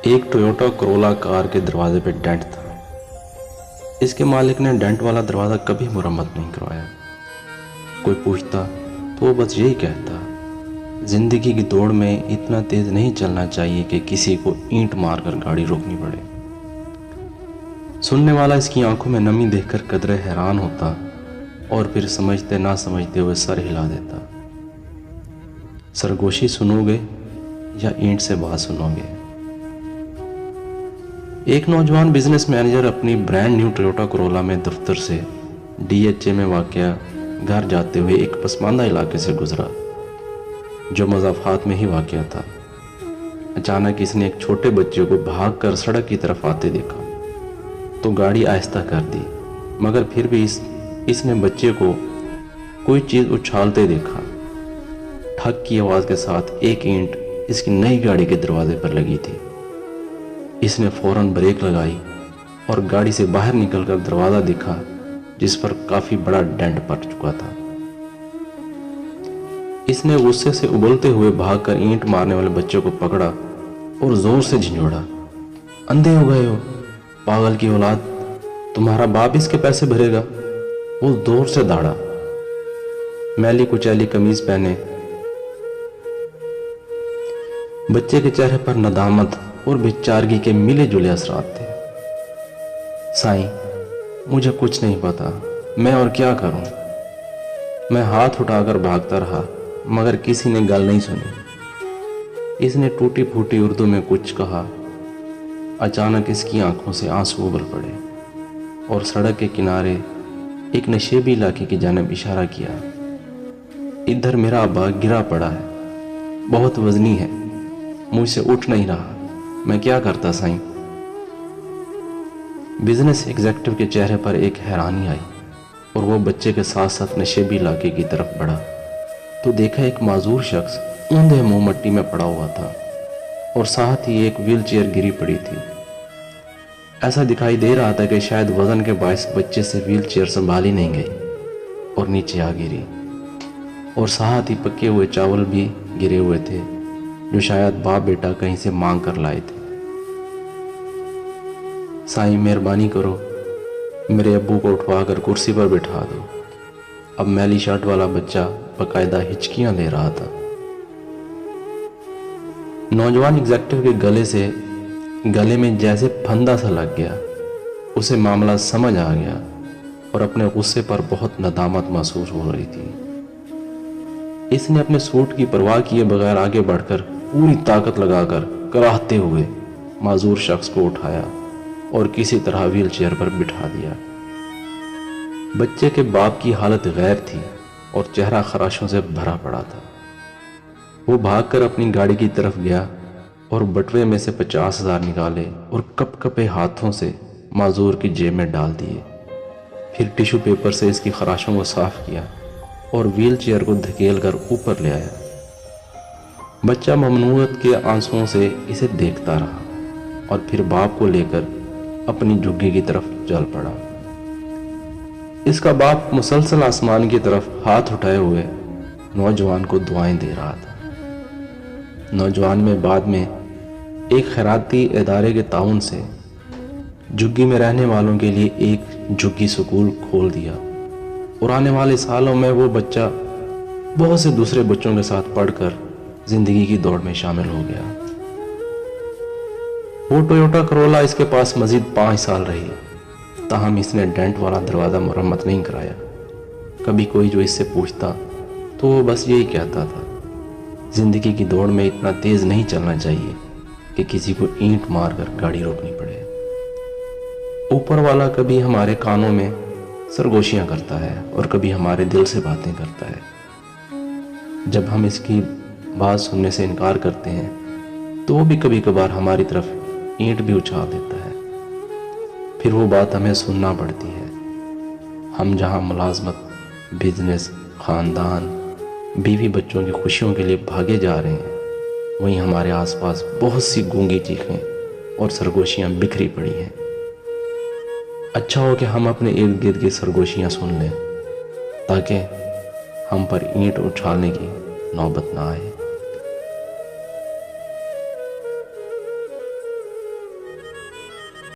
एक Toyota Corolla car के दरवाजे पे डेंट था। इसके मालिक ने डेंट वाला दरवाज़ा कभी मुरम्मत नहीं करवाया। कोई पूछता तो वो बस यही कहता, ज़िंदगी की दौड़ में इतना तेज़ नहीं चलना चाहिए कि किसी को ईंट मारकर गाड़ी रोकनी पड़े। सुनने वाला इसकी आंखों में नमी देखकर कदरे हैरान होता और फिर समझते ना समझते हुए सर हिला देता। सरगोशी सुनोगे या ईंट से बात सुनोगे? एक नौजवान बिजनेस मैनेजर अपनी ब्रांड न्यू टोयोटा कोरोला में दफ्तर से डीएचए में वाक़या घर जाते हुए एक पसमानदा इलाके से गुजरा जो मज़ाफ़ात में ही वाक़या था। अचानक इसने एक छोटे बच्चे को भागकर सड़क की तरफ आते देखा तो गाड़ी आहिस्ता कर दी, मगर फिर भी इसने बच्चे को कोई चीज़ उछालते देखा। ठक की आवाज़ के साथ एक ईंट इसकी नई गाड़ी के दरवाजे पर लगी थी। इसने फौरन ब्रेक लगाई और गाड़ी से बाहर निकलकर दरवाज़ा देखा जिस पर काफ़ी बड़ा डेंट पड़ चुका था। इसने गुस्से से उबलते हुए भागकर ईंट मारने वाले बच्चे को पकड़ा और जोर से झिंझोड़ा, अंधे हो गए हो पागल की औलाद, तुम्हारा बाप इसके पैसे भरेगा। वो जोर से दौड़ा। मैली कुचैली कमीज पहने बच्चे के चेहरे पर नदामत और बेचारगी के मिले जुले असरात थे। साईं, मुझे कुछ नहीं पता, मैं और क्या करूं? मैं हाथ उठाकर भागता रहा मगर किसी ने गल नहीं सुनी। इसने टूटी फूटी उर्दू में कुछ कहा। अचानक इसकी आंखों से आंसू उबल पड़े और सड़क के किनारे एक नशेबी इलाके की जानिब इशारा किया। इधर मेरा अब्बा गिरा पड़ा है, बहुत वजनी है, मुझसे उठ नहीं रहा, मैं क्या करता साईं? बिजनेस एग्जीक्यूटिव के चेहरे पर एक हैरानी आई और वो बच्चे के साथ साथ नशेबी इलाके की तरफ बढ़ा तो देखा एक माजूर शख्स ऊंधे मुंह मट्टी में पड़ा हुआ था और साथ ही एक व्हील चेयर गिरी पड़ी थी। ऐसा दिखाई दे रहा था कि शायद वजन के बायस बच्चे से व्हील चेयर संभाली नहीं गई और नीचे आ गिरी, और साथ ही पके हुए चावल भी गिरे हुए थे जो शायद बाप बेटा कहीं से मांग कर लाए थे। साईं, मेहरबानी करो, मेरे अब्बू को उठवाकर कुर्सी पर बिठा दो। अब मैली शर्ट वाला बच्चा बाकायदा हिचकियां ले रहा था। नौजवान एग्जीक्यूटिव के गले में जैसे फंदा सा लग गया। उसे मामला समझ आ गया और अपने गुस्से पर बहुत नदामत महसूस हो रही थी। इसने अपने सूट की परवाह किए बगैर आगे बढ़कर पूरी ताकत लगाकर कराहते हुए माजूर शख्स को उठाया और किसी तरह व्हील चेयर पर बिठा दिया। बच्चे के बाप की हालत गैर थी और चेहरा खराशों से भरा पड़ा था। वो भागकर अपनी गाड़ी की तरफ गया और बटुए में से 50,000 निकाले और कपकपे हाथों से माजूर की जेब में डाल दिए। फिर टिश्यू पेपर से इसकी खराशों को साफ किया और व्हील चेयर को धकेल कर ऊपर ले आया। बच्चा ममनूअत के आंसुओं से इसे देखता रहा और फिर बाप को लेकर अपनी झुग्गी की तरफ चल पड़ा। इसका बाप मुसलसल आसमान की तरफ हाथ उठाए हुए नौजवान को दुआएं दे रहा था। नौजवान में बाद में एक खैराती इदारे के ताउन से झुग्गी में रहने वालों के लिए एक झुग्गी स्कूल खोल दिया और आने वाले सालों में वो बच्चा बहुत से दूसरे बच्चों के साथ पढ़कर जिंदगी की दौड़ में शामिल हो गया। वो टोयोटा कोरोला इसके पास मजीद 5 साल रही, ताहम इसने डेंट वाला दरवाज़ा मुरम्मत नहीं कराया। कभी कोई जो इससे पूछता तो वो बस यही कहता था, जिंदगी की दौड़ में इतना तेज़ नहीं चलना चाहिए कि किसी को ईंट मारकर गाड़ी रोकनी पड़े। ऊपर वाला कभी हमारे कानों में सरगोशियां करता है और कभी हमारे दिल से बातें करता है। जब हम इसकी बात सुनने से इनकार करते हैं तो वो भी कभी कभार हमारी तरफ ईंट भी उछाल देता है। फिर वो बात हमें सुनना पड़ती है। हम जहाँ मुलाजमत, बिजनेस, ख़ानदान, बीवी बच्चों की खुशियों के लिए भागे जा रहे हैं, वहीं हमारे आसपास बहुत सी गूंगी चीखें और सरगोशियाँ बिखरी पड़ी हैं। अच्छा हो कि हम अपने इर्द गिर्द की सरगोशियाँ सुन लें ताकि हम पर ईंट उछालने की नौबत ना आए।